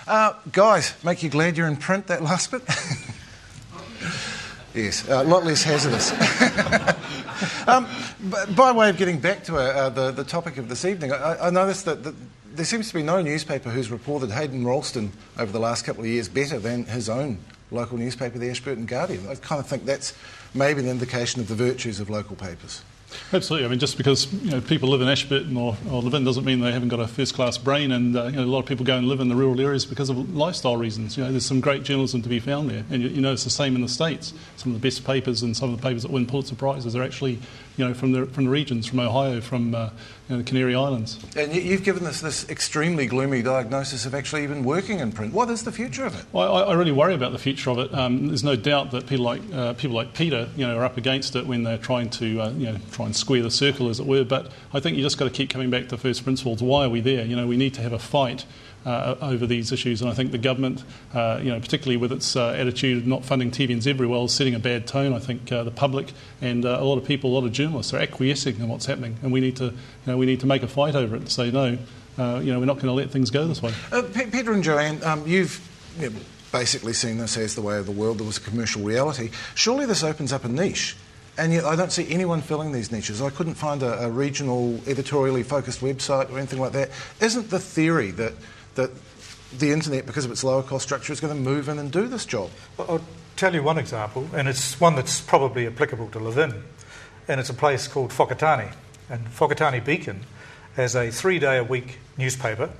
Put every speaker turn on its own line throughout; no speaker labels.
Guys, make you glad you're in print, that last bit? Yes, a lot less hazardous. By way of getting back to the topic of this evening, I noticed that there seems to be no newspaper who's reported Hayden Ralston over the last couple of years better than his own local newspaper, the Ashburton Guardian. I kind of think that's maybe an indication of the virtues of local papers.
Absolutely. I mean, just because people live in Ashburton or live in doesn't mean they haven't got a first-class brain, and a lot of people go and live in the rural areas because of lifestyle reasons. There's some great journalism to be found there, and it's the same in the States. Some of the best papers and some of the papers that win Pulitzer Prizes are actually from the regions, from Ohio, from the Canary Islands. And
you've given us this extremely gloomy diagnosis of actually even working in print. What is the future of it?
Well, I really worry about the future of it. There's no doubt that people like Peter, are up against it when they're trying to try and square the circle, as it were. But I think you just got to keep coming back to first principles. Why are we there? We need to have a fight over these issues, and I think the government, particularly with its attitude of not funding TVNZ very well, is setting a bad tone. I think the public and a lot of people, a lot of journalists are acquiescing in what's happening, and we need to make a fight over it and say no. We're not going to let things go this way.
Peter and Joanne, you've basically seen this as the way of the world. There was a commercial reality. Surely this opens up a niche. And yet I don't see anyone filling these niches. I couldn't find a regional, editorially focused website or anything like that. Isn't the theory that the internet, because of its lower cost structure, is going to move in and do this job?
Well, I'll tell you one example, and it's one that's probably applicable to live in, and it's a place called Whakatane. And Whakatane Beacon has a 3-day-a-week newspaper,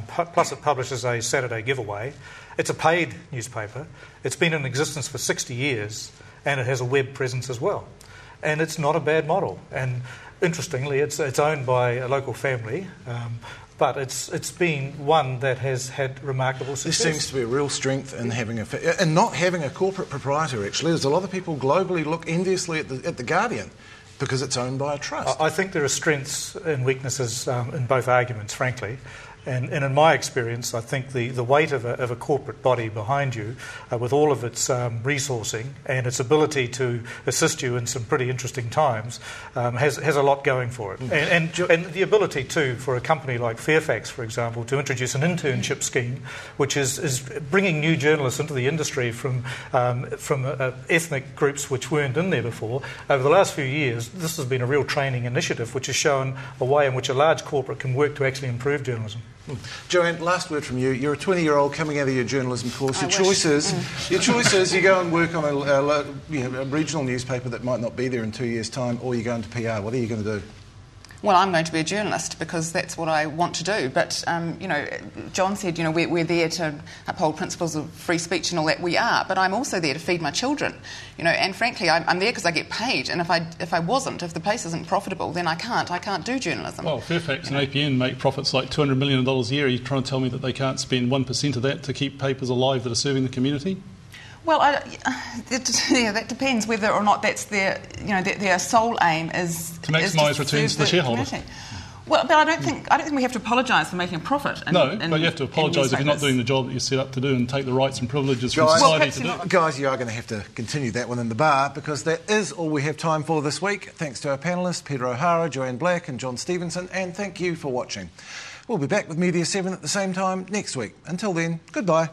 plus it publishes a Saturday giveaway. It's a paid newspaper. It's been in existence for 60 years, and it has a web presence as well. And it's not a bad model. And interestingly, it's owned by a local family, but it's been one that has had remarkable success.
There seems to be a real strength in not having a corporate proprietor, actually. There's a lot of people globally look enviously at the Guardian because it's owned by a trust.
I think there are strengths and weaknesses in both arguments, frankly. And in my experience, I think the weight of a corporate body behind you, with all of its resourcing and its ability to assist you in some pretty interesting times, has a lot going for it. And the ability, too, for a company like Fairfax, for example, to introduce an internship scheme, which is bringing new journalists into the industry from ethnic groups which weren't in there before. Over the last few years, this has been a real training initiative, which has shown a way in which a large corporate can work to actually improve journalism.
Joanne, last word from you. You're a 20-year-old coming out of your journalism course. Your choice is you go and work on a regional newspaper that might not be there in 2 years' time, or you go into PR. What are you going to do?
Well, I'm going to be a journalist because that's what I want to do. But, John said, we're there to uphold principles of free speech and all that. We are. But I'm also there to feed my children. And frankly, I'm there because I get paid. And if the place isn't profitable, then I can't do journalism.
Well, Fairfax and APN make profits like $200 million a year. Are you trying to tell me that they can't spend 1% of that to keep papers alive that are serving the community?
Well, that depends whether or not that's their sole aim is
to maximise returns to the shareholder.
Well, but I don't think we have to apologise for making a profit.
But you have to apologise if you're not doing the job that you're set up to do and take the rights and privileges from society to do.
Guys, you are going to have to continue that one in the bar because that is all we have time for this week. Thanks to our panellists, Peter O'Hara, Joanne Black and John Stevenson, and thank you for watching. We'll be back with Media 7 at the same time next week. Until then, goodbye.